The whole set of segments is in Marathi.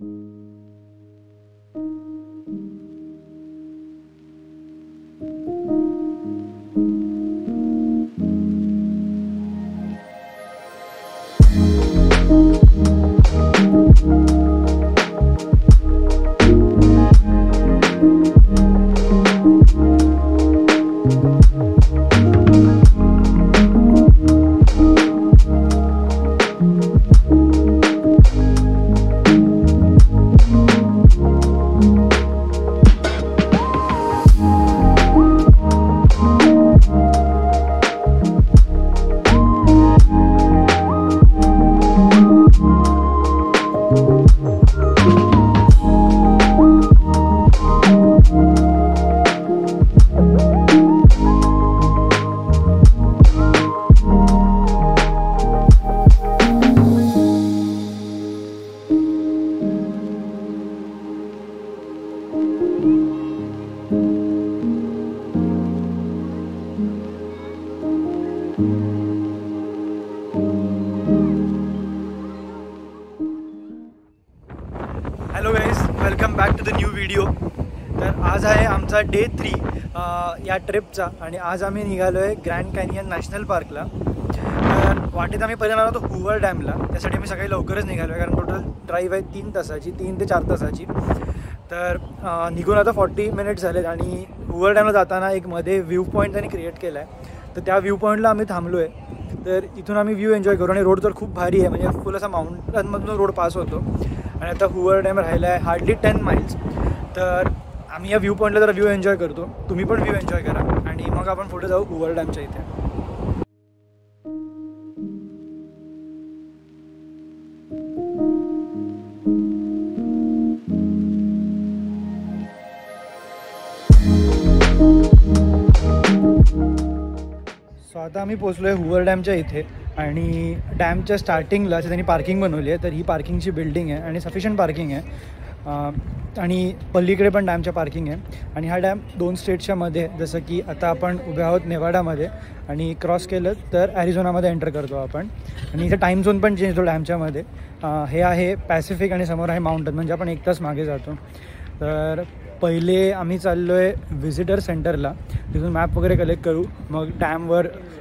Hello guys, welcome back to the new video. तर आज आहे आमचा डे 3 या ट्रिपचा आणि आज आम्ही निघालो आहे ग्रँड कॅनियन नॅशनल पार्कला. तर वाटेत आम्ही पहिल्यांदा आलो होतो हुवर डॅमला. त्यासाठी आम्ही सकाळी लवकरच निघालो आहे कारण टोटल ड्राईव्ह आहे 3 ते 4 तासाची. तर निघून आता 40 मिनिट्स झालेत आणि हुवर डॅमला जाताना एक मध्ये व्ह्यू पॉईंट त्यांनी क्रिएट केला आहे. तर त्या व्ह्यू पॉईंटला आम्ही थांबलो आहे. तर इथून आम्ही व्ह्यू एन्जॉय करू आणि रोड तर खूप भारी आहे, म्हणजे फुल असा माउंटनमधून रोड पास होतो. आणि आता हुवर डॅम राहिला आहे हार्डली 10 माइल्स. तर आम्ही या व्ह्यू पॉईंटला जरा व्ह्यू एन्जॉय करतो. तुम्ही पण व्ह्यू एन्जॉय करा आणि मग आपण पुढे जाऊ हुवर डॅमच्या इथे. सो आता आम्ही पोचलो आहे हुवर डॅमच्या इथे आणि डॅमच्या स्टार्टिंगला त्यांनी पार्किंग बनवली आहे. तर ही पार्किंगची बिल्डिंग आहे आणि सफिशियंट पार्किंग आहे. आणि पल्लीकडे पण डॅमच्या पार्किंग आहे. आणि हा डॅम 2 स्टेट्सच्या मध्ये, जसं की आता आपण उभे आहोत नेवाडामध्ये आणि क्रॉस केलं तर ॲरिझोनामध्ये एंटर करतो आपण. आणि इथे टाईम झोन पण चेंज होतो डॅमच्यामध्ये. हे आहे पॅसिफिक आणि समोर आहे माउंटन, म्हणजे आपण 1 तास मागे जातो. तर पहिले आम्ही चाललो आहे व्हिजिटर सेंटरला, तिथून मॅप वगैरे कलेक्ट करू. मग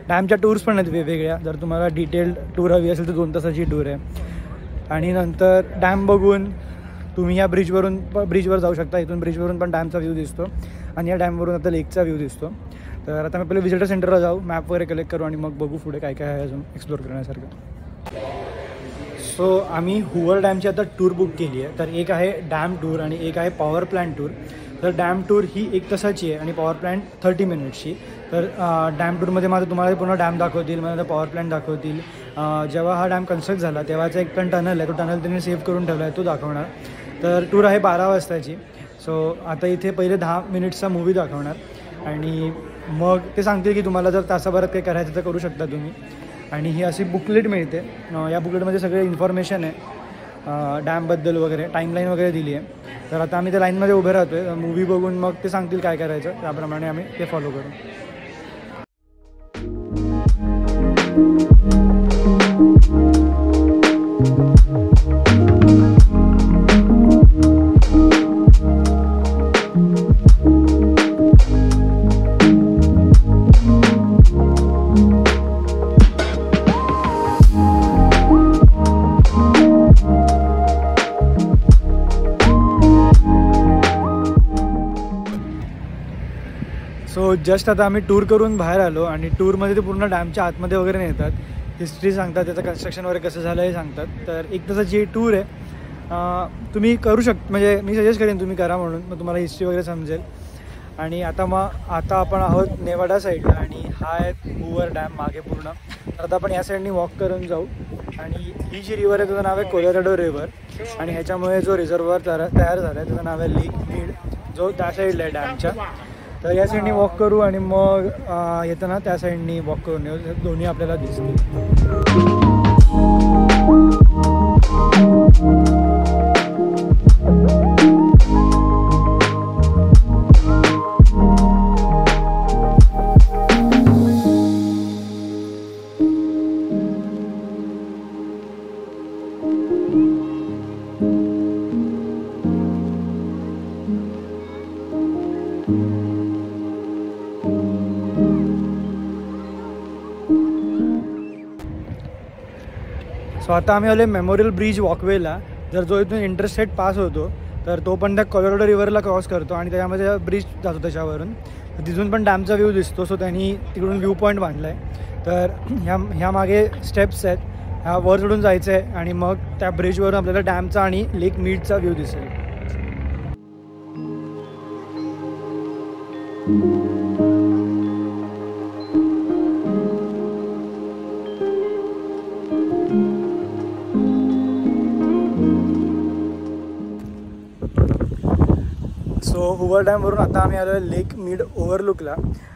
डॅमच्या टूर्स पण आहेत वेगवेगळ्या. जर तुम्हाला डिटेल्ड टूर हवी असेल तर 2 तासाची टूर आहे. आणि नंतर डॅम बघून तुम्ही या ब्रिजवर जाऊ शकता. इथून ब्रिजवरून पण डॅमचा व्ह्यू दिसतो आणि या डॅमवरून आता लेकचा व्ह्यू दिसतो. तर आता मी पहिले व्हिजिटर सेंटरला जाऊ, मॅप वगैरे कलेक्ट करू आणि मग बघू पुढे काय काय आहे अजून एक्सप्लोर करण्यासारखं. सो आम्ही हुवर डॅमची आता टूर बुक केली आहे. तर एक आहे डॅम टूर आणि एक आहे पॉवर प्लॅन्ट टूर. तर डॅम टूर ही 1 तासाची आहे आणि पॉवर प्लॅन्ट 30 मिनिट्सची. तर डॅम टूरमध्ये माझं तुम्हाला पूर्ण डॅम दाखवतील, मला पॉवर प्लॅन्ट दाखवतील. जेव्हा हा डॅम कन्स्ट्रक्ट झाला तेव्हाचा एक पण टनल आहे, तो टनल त्यांनी सेव्ह करून ठेवला आहे, तो दाखवणार. तर टूर आहे 12 वाजताची. सो आता इथे पहिले 10 मिनिट्सचा मूवी दाखवणार आणि मग ते सांगतील की तुम्हाला जर तासाभरात काही करायचं तर करू शकता तुम्ही. आणि ही अशी बुकलेट मिळते. या बुकलेटमध्ये सगळे इन्फॉर्मेशन आहे डॅमबद्दल वगैरे, टाईमलाईन वगैरे दिली आहे. तर आता आम्ही त्या लाईनमध्ये उभे राहतो आहे. मूवी बघून मग ते सांगतील काय करायचं, त्याप्रमाणे आम्ही ते फॉलो करू. सो जस्ट आता आम्ही टूर करून बाहेर आलो आणि टूरमध्ये ते पूर्ण डॅमच्या आतमध्ये वगैरे नेतात, हिस्ट्री सांगतात, त्याचं कन्स्ट्रक्शन वगैरे कसं झालं हे सांगतात. तर 1 तासाची टूर आहे, तुम्ही करू म्हणजे मी सजेस्ट करेन तुम्ही करा म्हणून, मग तुम्हाला हिस्ट्री वगैरे समजेल. आणि आता आपण आहोत नेवाडा साईडला आणि हा आहे हुवर डॅम मागे पूर्ण. तर आता आपण या साईडनी वॉक करून जाऊ. आणि ही जी रिव्हर आहे त्याचं नाव आहे कोलोराडो रिव्हर आणि ह्याच्यामुळे जो रिझर्व्हर तयार झाला आहे त्याचं नाव आहे लेक मीड, जो त्या साईडला आहे डॅमच्या. तर या साईडनी वॉक करू आणि मग येताना त्या साईडनी वॉक करून येऊ, दोन्ही आपल्याला दिसतील. सो आता आम्ही आलो मेमोरियल ब्रिज वॉकवेला. जर जो इथून इंटरस्टेट पास होतो तर तो पण त्या कोलोराडो रिव्हरला क्रॉस करतो आणि त्याच्यामध्ये ब्रिज जातो त्याच्यावरून. तिथून पण डॅमचा व्ह्यू दिसतो. सो त्यांनी तिकडून व्ह्यू पॉईंट बांधला आहे. तर ह्या मागे स्टेप्स आहेत, ह्या वर चढून जायचं आहे आणि मग त्या ब्रिजवरून आपल्याला डॅमचा आणि लेक मीडचा व्ह्यू दिसेल. सो हुवर डॅमवरून आता आम्ही आलो आहे लेक मीड ओव्हरलुकला.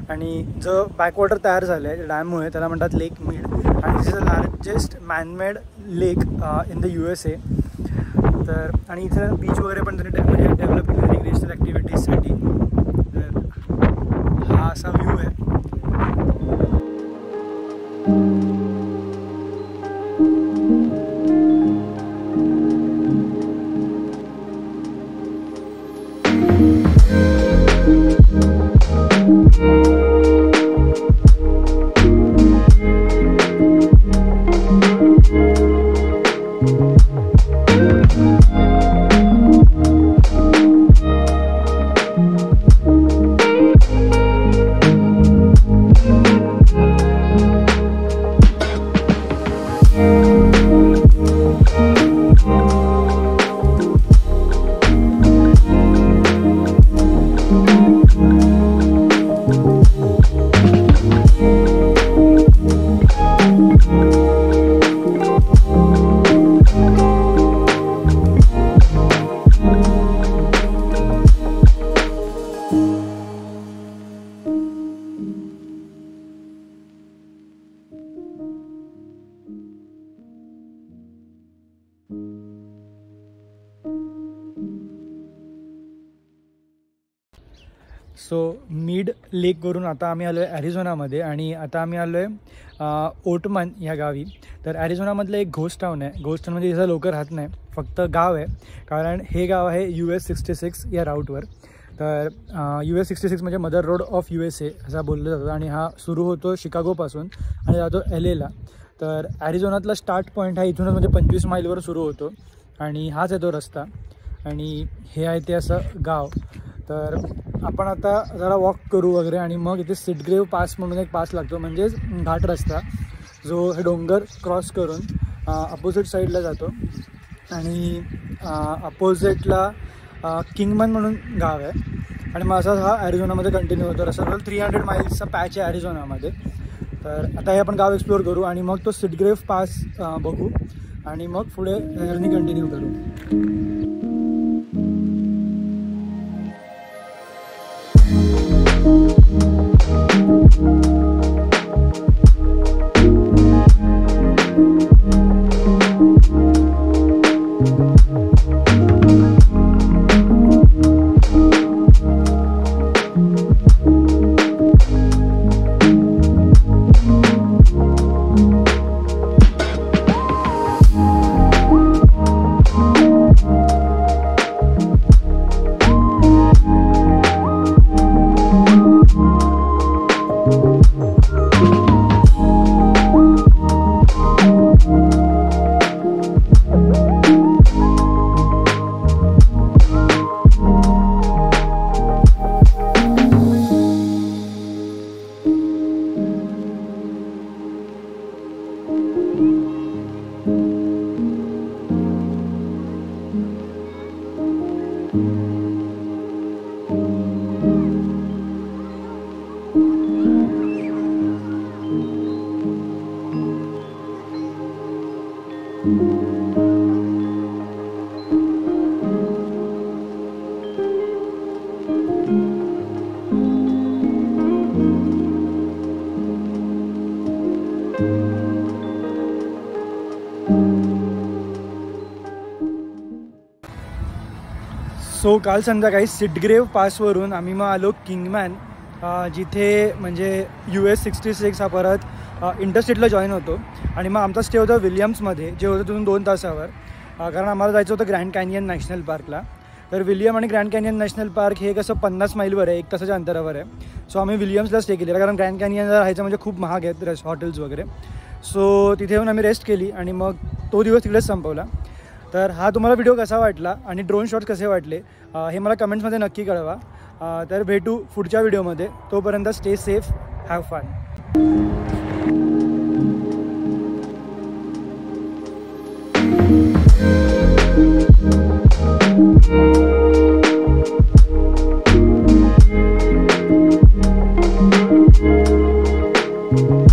आणि जो बॅकवॉटर तयार झालं आहे डॅममुळे त्याला म्हणतात लेक मीड. आणि this is the largest manmade lake in the USA. तर आणि इथे बीच वगैरे पण त्यांनी डेव्हलप केलं रिक्रिएशनल ॲक्टिव्हिटीजसाठी. तर हा असा व्ह्यू आहे. सो मीड लेकवरून आता आम्ही आलो आहे ॲरिझोनामध्ये. आणि आता आम्ही आलो आहे ओटमन ह्या गावी. तर ॲरिझोनामधलं एक घोस्ट टाऊन आहे. घोस्ट टाऊनमध्ये इथं लोक राहत नाही, फक्त गाव आहे. कारण हे गाव आहे US 66 या राऊटवर. तर US 66 म्हणजे मदर रोड ऑफ USA असा बोललं जातं. आणि हा सुरू होतो शिकागोपासून आणि जातो LAला. तर ॲरिझोनातला स्टार्ट पॉईंट हा इथूनच म्हणजे 25 माईलवर सुरू होतो आणि हाच आहे तो रस्ता. आणि हे आहे ते असं गाव. तर आपण आता जरा वॉक करू वगैरे आणि मग इथे सिटग्रेव पास म्हणून एक पास लागतो, म्हणजेच घाट रस्ता जो हे डोंगर क्रॉस करून अपोजिट साईडला जातो. आणि अपोजिटला किंगमन म्हणून गाव आहे. आणि मग असा हा ॲरिझोनामध्ये कंटिन्यू होतो. असं 300 माईल्सचा पॅच आहे ॲरिझोनामध्ये. तर आता हे आपण गाव एक्सप्लोअर करू आणि मग तो सिटग्रेव पास बघू आणि मग पुढे जर्नी कंटिन्यू करू. सो काल संध्याकाळी सिटग्रेव पासवरून आम्ही मग आलो किंगमॅन, जिथे म्हणजे US 66 हा परत इंटरस्टेटला जॉईन होतो. आणि मग आमचा स्टे होता विलियम्समध्ये, जे होतं तिथून 2 तासावर, कारण आम्हाला जायचं होतं ग्रँड कॅनियन नॅशनल पार्कला. तर विलियम आणि ग्रँड कॅनियन नॅशनल पार्क हे कसं 50 मैलवर आहे, 1 तासाच्या अंतरावर आहे. सो आम्ही विलियम्सला स्टे केलेला, कारण ग्रँड कॅनियनला राहायचं म्हणजे खूप महाग आहेत हॉटेल्स वगैरे. सो तिथे येऊन आम्ही रेस्ट केली आणि मग तो दिवस तिकडेच संपवला. तर हा तुम्हाला व्हिडिओ कसा वाटला आणि ड्रोन शॉट्स कसे वाटले हे मला कमेंट्समध्ये नक्की कळवा. तर भेटू पुढच्या व्हिडिओमध्ये. तोपर्यंत स्टे सेफ, हॅव फन.